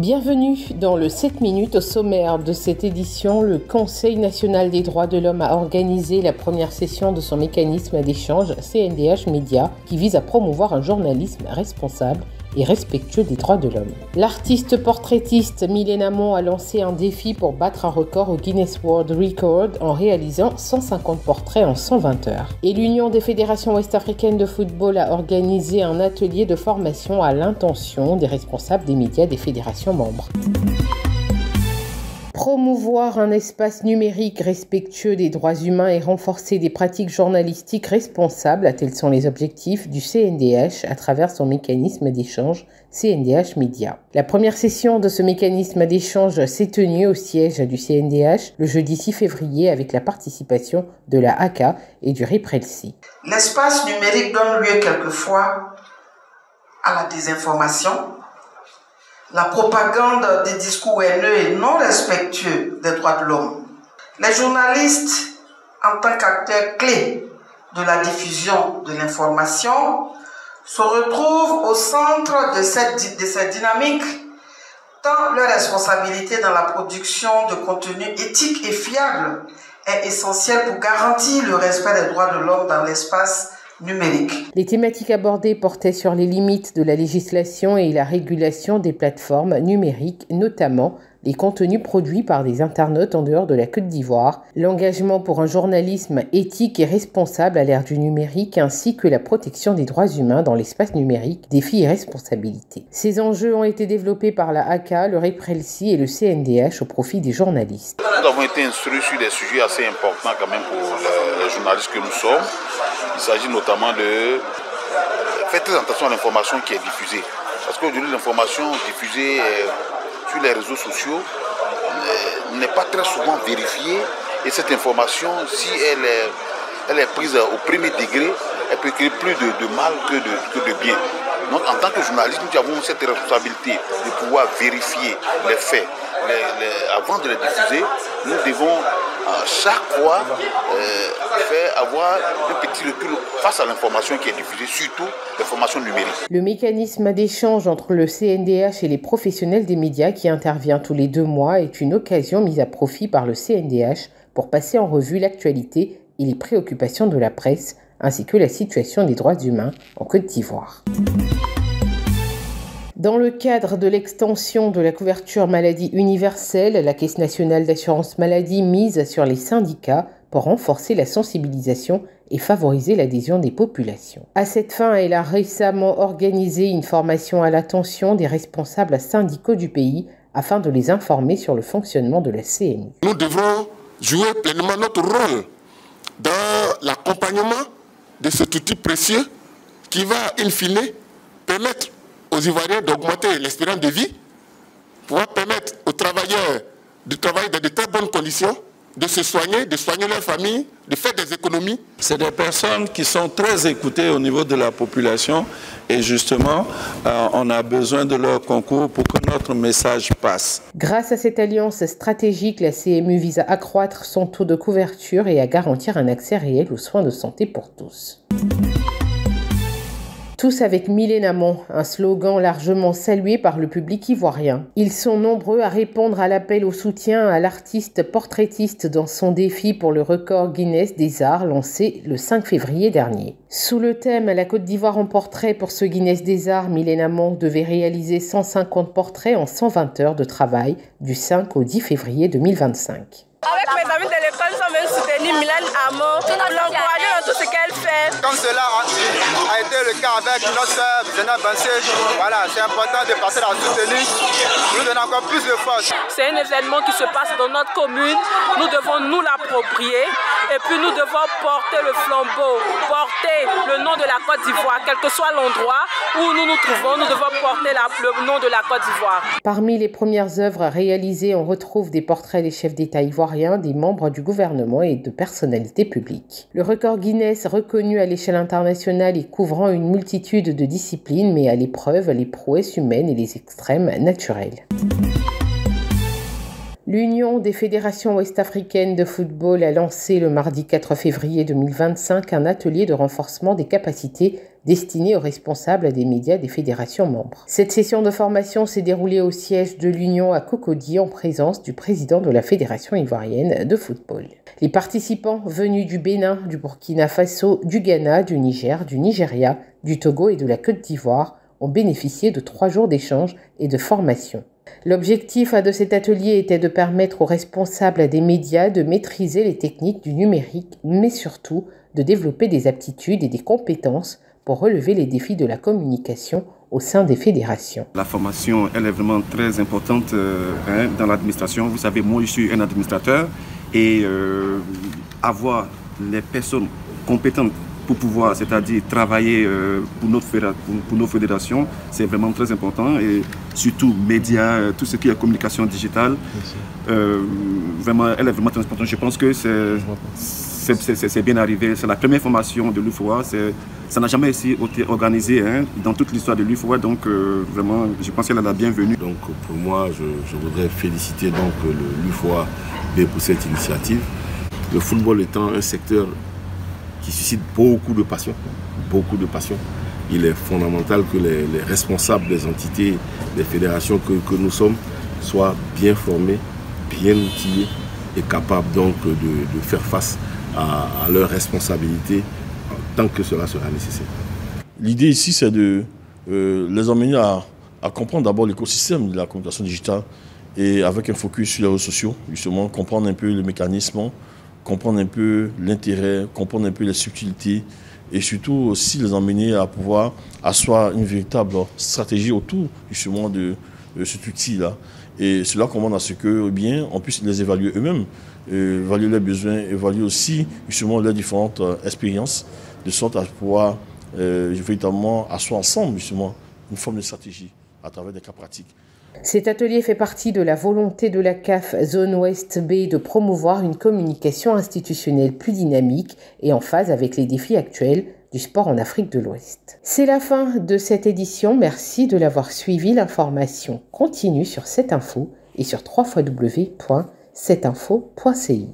Bienvenue dans le 7 minutes. Au sommaire de cette édition, le Conseil national des droits de l'homme a organisé la première session de son mécanisme d'échange CNDH Média qui vise à promouvoir un journalisme responsable et respectueux des droits de l'homme. L'artiste portraitiste Mylène Hamon a lancé un défi pour battre un record au Guinness World Record en réalisant 150 portraits en 120 heures. Et l'Union des fédérations ouest-africaines de football a organisé un atelier de formation à l'intention des responsables des médias des fédérations membres. Promouvoir un espace numérique respectueux des droits humains et renforcer des pratiques journalistiques responsables, tels sont les objectifs du CNDH à travers son mécanisme d'échange CNDH Média. La première session de ce mécanisme d'échange s'est tenue au siège du CNDH le jeudi 6 février avec la participation de la ACA et du REPRELSI. L'espace numérique donne lieu quelquefois à la désinformation, la propagande des discours haineux et non respectueux des droits de l'homme. Les journalistes, en tant qu'acteurs clés de la diffusion de l'information, se retrouvent au centre de cette dynamique, tant leur responsabilité dans la production de contenu éthique et fiable est essentielle pour garantir le respect des droits de l'homme dans l'espace numérique. Les thématiques abordées portaient sur les limites de la législation et la régulation des plateformes numériques, notamment les contenus produits par des internautes en dehors de la Côte d'Ivoire, l'engagement pour un journalisme éthique et responsable à l'ère du numérique, ainsi que la protection des droits humains dans l'espace numérique, défis et responsabilités. Ces enjeux ont été développés par la ACA, le REPRELSI et le CNDH au profit des journalistes. Nous avons été instruits sur des sujets assez importants quand même pour les journalistes que nous sommes. Il s'agit notamment de faire très attention à l'information qui est diffusée. Parce qu'aujourd'hui, l'information diffusée sur les réseaux sociaux n'est pas très souvent vérifiée. Et cette information, si elle est prise au premier degré, elle peut créer plus de mal que de bien. Donc en tant que journaliste, nous avons cette responsabilité de pouvoir vérifier les faits. Avant de les diffuser, nous devons chaque fois avoir un petit recul face à l'information qui est diffusée, surtout l'information numérique. Le mécanisme d'échange entre le CNDH et les professionnels des médias qui intervient tous les 2 mois est une occasion mise à profit par le CNDH pour passer en revue l'actualité et les préoccupations de la presse, ainsi que la situation des droits humains en Côte d'Ivoire. Dans le cadre de l'extension de la couverture maladie universelle, la Caisse nationale d'assurance maladie mise sur les syndicats pour renforcer la sensibilisation et favoriser l'adhésion des populations. À cette fin, elle a récemment organisé une formation à l'attention des responsables syndicaux du pays afin de les informer sur le fonctionnement de la CNI. Nous devons jouer pleinement notre rôle dans l'accompagnement de cet outil précieux qui va, in fine, permettre aux Ivoiriens d'augmenter l'espérance de vie, pouvoir permettre aux travailleurs de travailler dans de très bonnes conditions, de se soigner, de soigner leur famille, de faire des économies. C'est des personnes qui sont très écoutées au niveau de la population et justement, on a besoin de leur concours pour que notre message passe. Grâce à cette alliance stratégique, la CMU vise à accroître son taux de couverture et à garantir un accès réel aux soins de santé pour tous. Tous avec Mylène Hamon, un slogan largement salué par le public ivoirien. Ils sont nombreux à répondre à l'appel au soutien à l'artiste portraitiste dans son défi pour le record Guinness des Arts lancé le 5 février dernier. Sous le thème « La Côte d'Ivoire en portrait » pour ce Guinness des Arts, Mylène Hamon devait réaliser 150 portraits en 120 heures de travail du 5 au 10 février 2025. Avec mes amis de l'école, nous sommes venus soutenir Mylène Hamon pour l'encourager dans tout ce qu'elle fait. Comme cela a été le cas avec notre sœur Zena Bansé, voilà, c'est important de passer la soutenir, nous donner encore plus de force. C'est un événement qui se passe dans notre commune, nous devons nous l'approprier et puis nous devons porter le flambeau, porter le nom de la Côte d'Ivoire, quel que soit l'endroit où nous nous trouvons, nous devons porter le nom de la Côte d'Ivoire. Parmi les premières œuvres réalisées, on retrouve des portraits des chefs d'État ivoiriens, des membres du gouvernement et de personnalités publiques. Le record Guinness, reconnu à l'échelle internationale et couvrant une multitude de disciplines, met à l'épreuve les prouesses humaines et les extrêmes naturels. L'Union des fédérations ouest-africaines de football a lancé le mardi 4 février 2025 un atelier de renforcement des capacités destinée aux responsables des médias des fédérations membres. Cette session de formation s'est déroulée au siège de l'Union à Cocody en présence du président de la Fédération ivoirienne de football. Les participants venus du Bénin, du Burkina Faso, du Ghana, du Niger, du Nigeria, du Togo et de la Côte d'Ivoire ont bénéficié de 3 jours d'échange et de formation. L'objectif de cet atelier était de permettre aux responsables des médias de maîtriser les techniques du numérique, mais surtout de développer des aptitudes et des compétences pour relever les défis de la communication au sein des fédérations. La formation, elle est vraiment très importante dans l'administration. Vous savez, moi, je suis un administrateur et avoir les personnes compétentes pour pouvoir, c'est-à-dire travailler pour nos fédérations, c'est vraiment très important. Et surtout, médias, tout ce qui est communication digitale, vraiment, elle est vraiment très importante. Je pense que c'est bien arrivé. C'est la première formation de l'UFOA. Ça n'a jamais été organisé dans toute l'histoire de l'UFOA. Donc, vraiment, je pense qu'elle est la bienvenue. Donc, pour moi, je voudrais féliciter donc l'UFOA pour cette initiative. Le football étant un secteur qui suscite beaucoup de passion, il est fondamental que les responsables des entités, des fédérations que nous sommes, soient bien formés, bien outillés et capables donc de faire face à leurs responsabilités tant que cela sera nécessaire. L'idée ici, c'est de les emmener à comprendre d'abord l'écosystème de la communication digitale et avec un focus sur les réseaux sociaux, justement, comprendre un peu les mécanismes, comprendre un peu l'intérêt, comprendre un peu les subtilités et surtout aussi les emmener à pouvoir asseoir une véritable stratégie autour justement de cet outil-là. Et cela commande à ce que bien, on puisse les évaluer eux-mêmes, évaluer leurs besoins, évaluer aussi justement leurs différentes expériences, de sorte à pouvoir véritablement asseoir ensemble justement une forme de stratégie à travers des cas pratiques. Cet atelier fait partie de la volonté de la CAF Zone Ouest B de promouvoir une communication institutionnelle plus dynamique et en phase avec les défis actuels du sport en Afrique de l'Ouest. C'est la fin de cette édition. Merci de l'avoir suivi. L'information continue sur 7info et sur www.7info.ci.